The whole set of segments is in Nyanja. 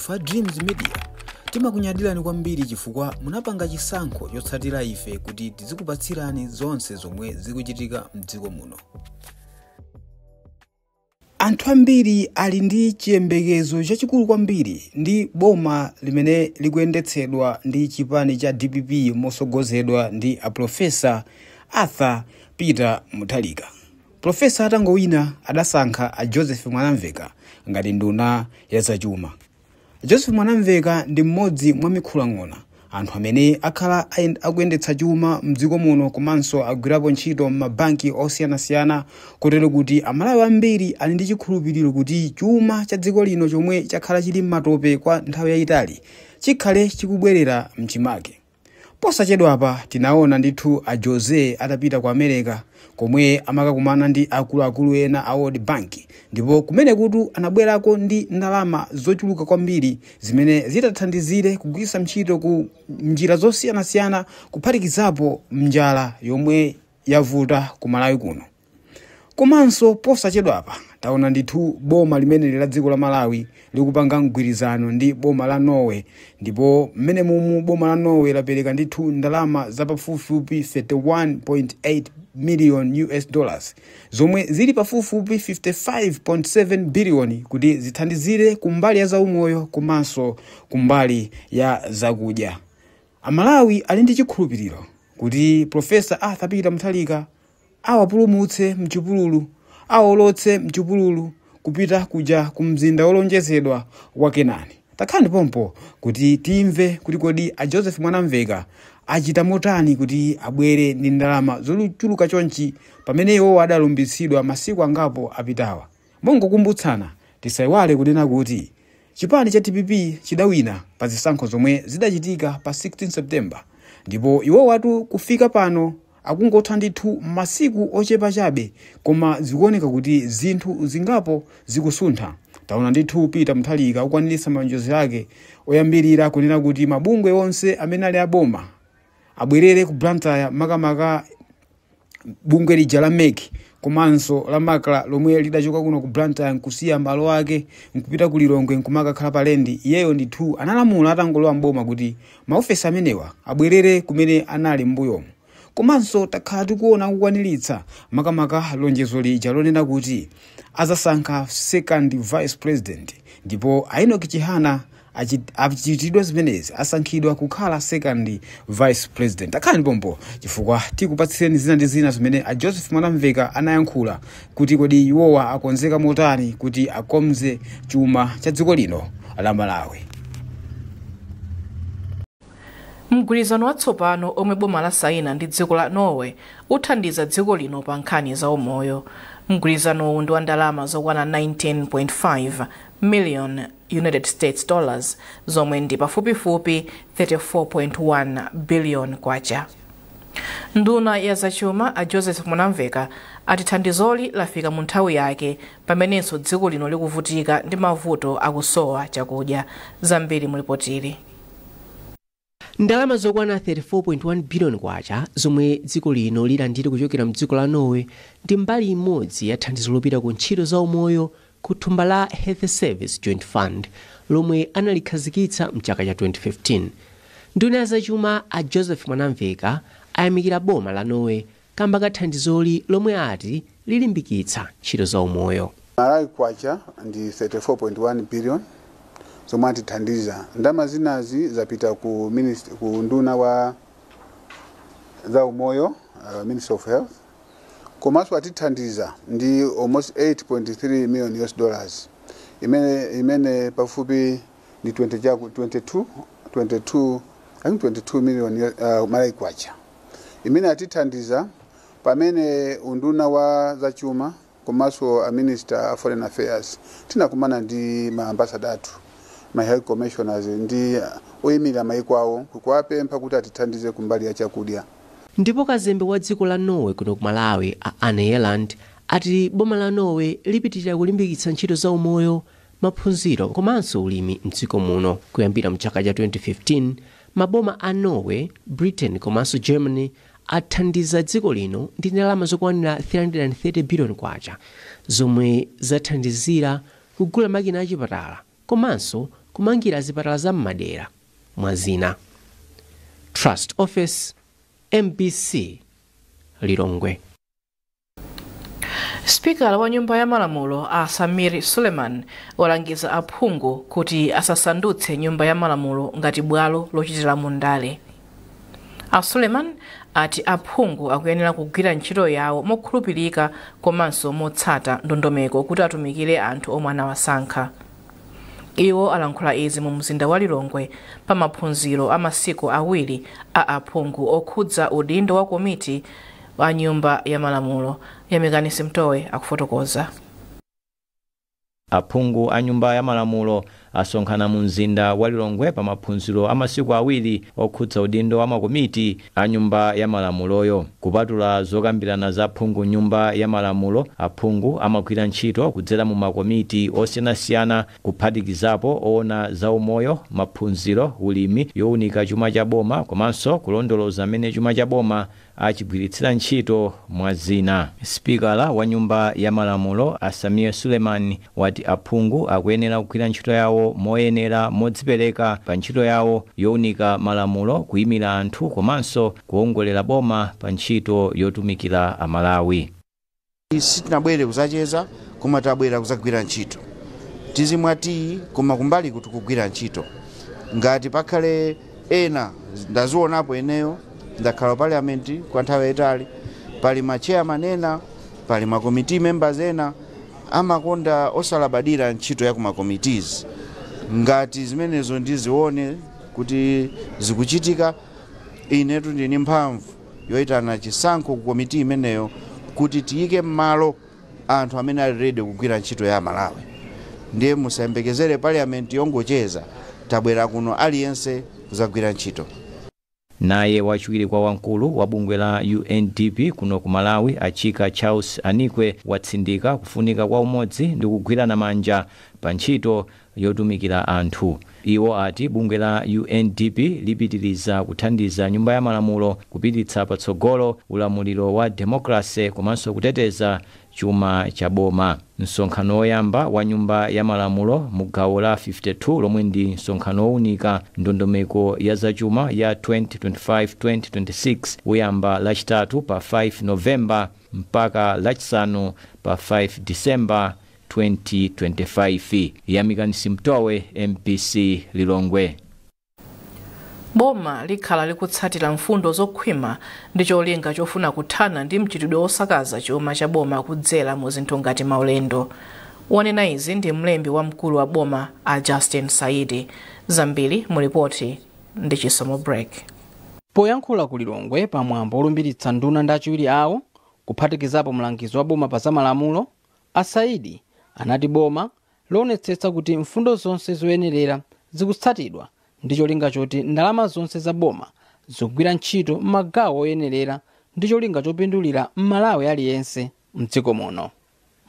Fa Dreams Media timakunyadilani kwambiri chifukwa munapanga chisankho chotsatira ife kuti tizikupatsirani zonse zomwe zikuchitika mdziko muno. Anthu ambiri ali ndi chiyembekezo chachikulu kwambiri ndi boma limene likuyendetsedwa ndi chipani cha DPP mosogozedwa ndi Profesa Arthur Peter Mutharika. Profesa atangowina adasankha Joseph Mwanamveka ngati nduna ya zachuma. Joseph Mwanamveka ndi mmodzi mwa mikhulang'ona anthu amene akhala akuyendetsa chuma mdziko muno komanso agwirapo ntchito m'mabanki osiyanasiyana kotero kuti amalawi ambiri ali ndi chikhulupiriro kuti chuma cha dziko lino chomwe chakhala chili m'matope kwa nthawi yayitali chikhale chikubwerera mchimake. Posachedwa apa tinaona ndithu a Jose atapita ku America komwe amakakumana ndi akuluakulu ena a World Bank ndipo kumene kuti anabwerako ndi ndalama zochuluka kwambiri zimene zitathandizire kugwiritsa ntchito ku njira zosiyanasiyana kuphatikizapo njala yomwe yavuta ku Malawi kuno. Komanso posachedwa apa taona ndithu boma limene la dziko la Malawi likupanga mgwirizano ndi boma la Norway ndipo mmene mumu boma la Norway lapereka ndithu ndalama zapafupifupi 31.8 million US dollars zomwe zili pafupifupi 55.7 billion kuti zithandizire kumbali ya zaumoyo komanso kumbali ya zakudya. Amalawi ali ndi chikhulupiriro kuti Profesa Arthur Peter Mutharika awapulumutse mchipululu awolotse mchipululu kupita kuja ku mzinda wolonjezedwa wa Kenani. Takhani pompo kuti timve kuti kodi a Joseph Mwanamveka achita motani kuti abwere ndi ndalama zochuluka chonchi pamene iwo adalumbitsidwa masiku angapo apitawa. Mongokumbutsana tisaiwale kunena kuti chipani cha DPP chidawina pa zisankho zomwe zidachitika pa 16 September ndipo iwo watu kufika pano akungotha ndithu masiku ochepa chabe koma zikuoneka kuti zinthu zingapo zikusuntha. Taona ndithu Peter Mutharika ukwanilisa malonjezo yake oyambirira kunena kuti mabungwe onse amene ali aboma abwerere ku Blantyre makamaka bungwe lija la MEC komanso la Makla lomwe lidachoka kuno ku Blantyre nkusiya malo ake nkupita ku Lilongwe nkumakakhala palendi. Iyeyo ndithu analamula atangolowa mboma kuti maofesi amenewa abwerere kumene anali mbuyomo. Komanso takhala tikuona kukwaniritsa makamaka lonjezo lija lonena kuti azasankha second vice president ndipo Enoch Chihana achitidwa zimenezi asankhidwa kukhala second vice president. Takhani pompo chifukwa tikupatsireni zina ndi zina zimene a Joseph Mwanamveka anayankhula kuti kodi iwowa akonzeka motani kuti akonze chuma cha dziko lino la Malawi. Mgwirizano watsopano omwe boma la saina ndi dziko la Norway uthandiza dziko lino pa nkhani za umoyo. Mgwirizano ndi wa ndalama zokwana 19.5 million United States dollars zomwe ndi pafupifupi 34.1 billion kwacha. Nduna ya zachuma a Joseph Mwanamveka ati thandizoli lafika mu nthawi yake pamenenso dziko lino likuvutika ndi mavuto akusowa chakudya. Zambiri mulipotiri. Ndalama zokwana 34.1 billion kwacha zomwe dziko lino lilandira kuchokera mdziko la Norway ndi mbali imodzi ya thandizo lopita ku ntchito za umoyo ku thumba la Health Service Joint Fund lomwe analikhazikitsa mchaka cha 2015. Nduna ya zachuma a Joseph Mwanamveka ayamikira boma la Norway kamba ka thandizoli lomwe ati lilimbikitsa ntchito za umoyo. Malawi kwacha ndi 34.1 billion zomwe atithandiza. Ndalama zinazi zapita ku nduna wa za umoyo, Ministry of Health. Komanso atithandiza ndi almost 8.3 million US dollars imene pafupi ni 22 million Malawi kwacha imene atithandiza pamene unduna wa zachuma komanso a Minister of Foreign Affairs tinakumana ndi maambassador ma health commissioners ndi oyimira maiko awo kuwapempha kuti atithandize kumbali ya chakudya. Ndipo kazembe wa dziko la Norway kuno ku Malawi a Anne Yeland ati boma la Norway lipitirira kulimbikitsa ntchito za umoyo, maphunziro komanso ulimi mdziko muno. Kuyambira mchaka cha 2015 maboma a Norway, Britain komanso Germany athandiza dziko lino ndi ndalama zokwanira 330 billion kwacha zomwe zathandizira kugula makina achipatala komanso kumangira zipatala za m'madera mwa zina. Trust Office, MBC, Lilongwe. Spikala wa nyumba ya malamulo a Samir Suleiman walangiza aphungu kuti asasandutse nyumba ya malamulo ngati bwalo lochitira mundale. A Suleiman ati aphungu akuyenera kugwira ntchito yawo mokhulupirika komanso motsata ndondomeko kuti atumikire anthu omwe anawasankha. Iwo alankhula izi mu mzinda wa Lilongwe pa maphunziro a masiku awiri a aphungu okhudza udindo wa komiti wa nyumba ya malamulo. Yamikani Simtowe akufotokoza. Aphungu a nyumba ya malamulo asonkhana mu mzinda wa Lilongwe pa maphunziro a masiku awiri okhudza udindo wa makomiti a nyumba ya malamuloyo. Kupatula zokambirana za aphungu nyumba ya malamulo, aphungu amagwira ntchito kudzera mu makomiti osiyanasiyana kuphatikizapo oona za umoyo, maphunziro, ulimi, yowunika chuma cha boma komanso kulondoloza amene chuma cha boma achigwiritsira ntchito mwa zina. Spikala wa nyumba ya malamulo a Samir Suleiman wati aphungu akuyenera kugwira ntchito yawo moyenera modzipereka pa ntchito yawo yowunika malamulo, kuyimira anthu komanso kuongolera boma pa ntchito yotumikira Amalawi. Sitinabwere kuzacheza koma tabwera kuzagwira ntchito. Tizimwati koma kumbali kuti kugwira ntchito. Ngati pakhale ena ndazionapo eneyo ndakhala parliament kwa nthawi yayitali, pali machairman ena, pali makomiti members ena amakonda osalabadira ntchito ya kuma committees. Ngati zimenezo ndizione kuti zikuchitika, inetu ndini mphamvu yoitana chisankho ku komiti imeneyo kuti tiyike m'malo anthu amene ali ready kugwira ntchito ya Malawi. Ndiye musayembekezere parliament yongocheza, tabwera kuno aliyense kuzagwira ntchito. Naye wachiwiri kwa wankulu wa bungwe la UNDP kuno ku Malawi Achika Charles Anikwe watsindika kufunika kwa umodzi ndi kugwirana manja pa ntchito yotumikira anthu. Iwo ati bungwe la UNDP lipitiriza kuthandiza nyumba ya malamulo kupititsa patsogolo ulamuliro wa demokrasi komanso kuteteza chuma cha boma. Msonkhano woyamba wa nyumba ya malamulo mu gawo la 52 lomwe ndi msonkhano wowunika ndondomeko ya zachuma ya 2025-2026 uyamba lachitatu pa 5 Novemba mpaka lachisanu pa 5 Disemba 2025. Yamikani Simtowe, MPC, Lilongwe. Boma likhala likutsatira mfundo zokhwima ndi cholinga chofuna kuthana ndi mchitidwe osakaza chuma cha boma kudzera mu zinthu ngati maulendo. Wanena izi ndi mlembi wa mkulu wa boma a Justin Saidi. Zambiri mu ripoti ndi Chisomo Break. Poyankhula ku Lilongwe pamwambo olumbiritsa nduna ndi achiwiri awo kuphatikizapo mlangizi wa boma pa zamalamulo, a Saidi anati boma loonetsetsa kuti mfundo zonse zoyenerera zikutsatidwa ndi cholinga choti ndalama zonse za boma zikugwira ntchito m'magawo oyenerera ndi cholinga chopindulira Malawi aliyense m'dziko muno.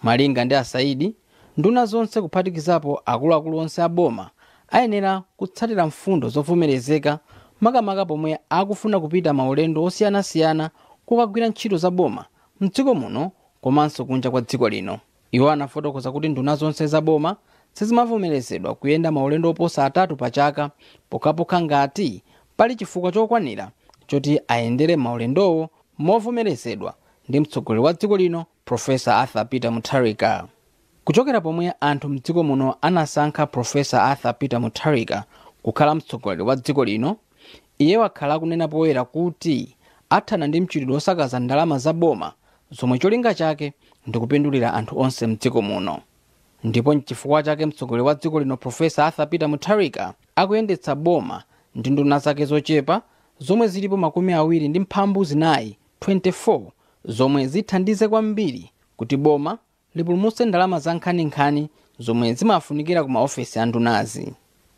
Malinga ndi a Saidi, nduna zonse kuphatikizapo akuluakulu onse a boma ayenera kutsatira mfundo zovomerezeka makamaka pomwe akufuna kupita maulendo osiyanasiyana kukagwira ntchito za boma m'dziko muno komanso kunja kwa dziko lino. Iwo anafotokoza kuti nduna zonse za boma sizimavomerezedwa kuyenda maulendo oposa 3 pa chaka pokhapokha ngati pali chifukwa chokwanira choti ayendere maulendowo movomerezedwa ndi mtsogoleri wa dziko lino Professor Arthur Peter Mutharika. Kuchokera pomwe anthu m'dziko muno anasankha Professor Arthur Peter Mutharika kukhala mtsogoleri wa dziko lino, iye wakhala kunena poyera kuti athana ndi mchitidwe osakaza ndalama za boma zomwe cholinga chake ndikupindulira anthu onse m'dziko muno. Ndipo n'chifukwa chake mtsogoleri wa dziko lino Professor Arthur Peter Mutharika akuyendetsa boma ndi nduna zake zochepa zomwe zilipo 24 zomwe zithandize kwambiri kuti boma lipulumutse ndalama za nkhaninkhani zomwe zimafunikira ku maofesi a ndunazi.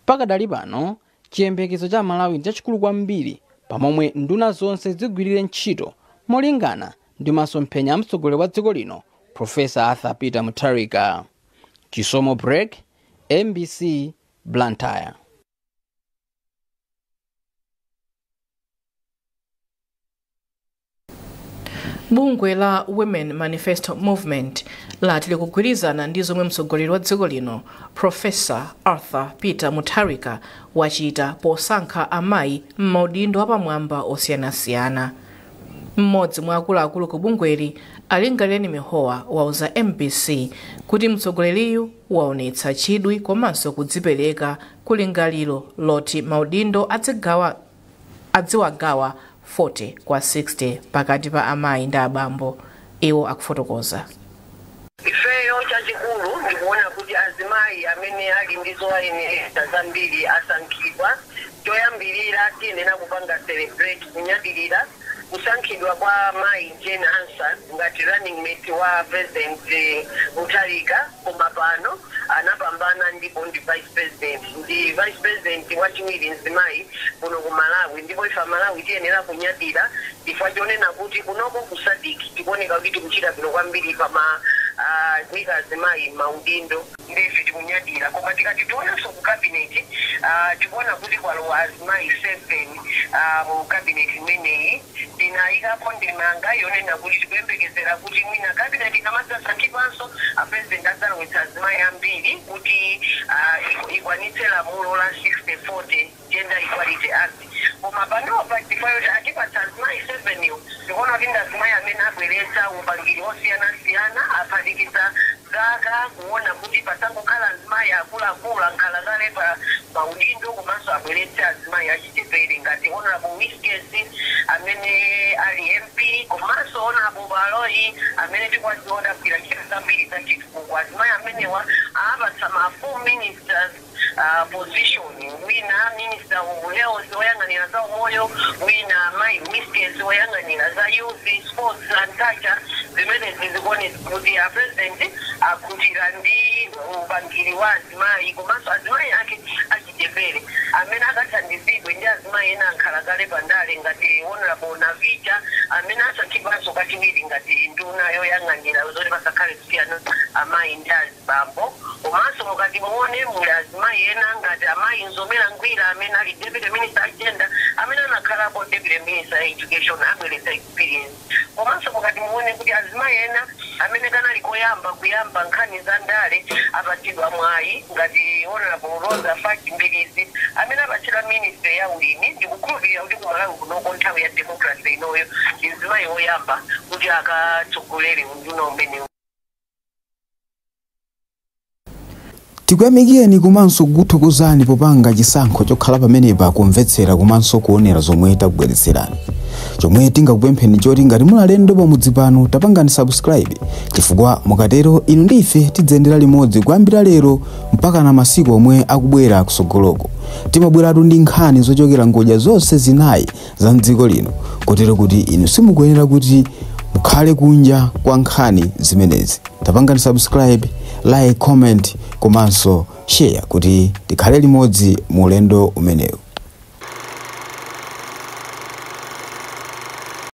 Pakadali pano chiyembekezo cha Malawi ndi chachikulu kwambiri pamomwe nduna zonse zigwirire ntchito molingana ndi masomphenya a mtsogoleri wa dziko lino Professor Arthur Peter Mutharika. Chisomo Break, MBC, Blantyre. bungwe la Women Manifesto Movement lati likugwirizana ndi zomwe mtsogoleri wa dziko lino Professor Arthur Peter Mutharika wachita posankha amayi m'maudindo apamwamba osiyanasiyana. Mmodzi mwa akuluakulu ku bungweli Alingaleni Mihowa wauza MBC kuti mtsogoleriyu waonetsa chidwi komanso kudzipereka kulingaliro loti maudindo adziwagawa 40 kwa 60 pakati pa amayi ndi abambo. Iwo akufotokoza. Ifeyo chachikulu ndikuona kuti azimayi amene ali ndi zowayenera zambiri asankhidwa. Choyambirira tiyenera kupanga celebrate kunyadirira kusankhidwa kwa Mai Jane Hanson ngati running mate wa President Mutharika, koma pano anapambana ndipo ndi vice president wachiwiri mzimayi kuno ku Malawi, ndipo ifa Malawi tiyenera kunyadira chifukwa chonena kuti kunoko ku SADC tikuoneka kuti tikuchita bwino kwambiri pa nika azimayi maudindo, ndife tikunyadira. Koma tikati tionanso ku cabinet tikuona kuti kwalowa azimayi 7 mu cabinet imeneyi. Tinayikapo ndimanga yonena kuti tikuyembekezera kuti mwina cabinet ikamadzasankhidwanso president adzalowetsa azimayi ambiri kuti ikwanitse lamulo la 60-40 Gender Equality Act. Koma panopa tifayo atipatsa azimayi 7 yo tikuona kuti ndazimayi amene abweretsa upangiri osiyanasiyana aphatikiza gaga kuona kuti pasangokhala azimayi akuluakulu ankhalakale pa maudindo komanso abweretse azimayi achichepere ngati Honorable Miskesi amene ali MP komanso Honorable Baloyi amene tikwaziona kugwira ntchito zambiri za chitukuko. Azimayi amenewa apatsa ma 4 ministers position, wina minister of health woyang'anira za umoyo, wina Mai Miskesi woyang'anira za youth, sports and culture. Zimene zikuonesa kuti president akutira ndi upangiri wa azimayi komanso azimayi ake achichepere amene akathandizidwe ndi azimayi ena ankhalakale pandale ngati Honorable Navija amene asankhidwanso kachiwiri ngati nduna yoyang'anira zoti pasakhale kusiyana amayi ndi azibambo. Komanso mukati muone muli azimayi ena ngati amayi Nzomera Ngwira amene ali Deputy Minister Agenda amene anakhalapo Deputy Minister Education abweretsa experience. Komanso mukati muone kuti azimayi ena amene kanali kuyamba nkhani za ndale apatidwa mwayi ngati Honorable Rosa Faki Mbilizi amene apatidwa Minister ya ulimi. Ndikukhulupirira kuti kumalawi kunoko nthawi ya democracy inoyo azimayi oyamba kuti akatsogolere unduna umene. Tikuyamikeni komanso kukuthokozani popanga chisankho chokhala pamenepa kumvetsera komanso kuonera zomwe takubweretserani. Chomwe tingakupempheni choti ngati muli alendo pamudzi pano tapangani subscribe chifukwa mukatero inu ndife tidzendera limodzi kuyambira lero mpaka na masiku omwe akubwera kusogoloko. Timabweratu ndi nkhani zochokera ngodya zonse zinayi za mdziko lino kotero kuti inu simukuyenera kuti mukhale kunja kwa nkhani zimenezi. Tapangani subscribe, like, comment komanso share kuti tikhale limodzi mu ulendo umenewu.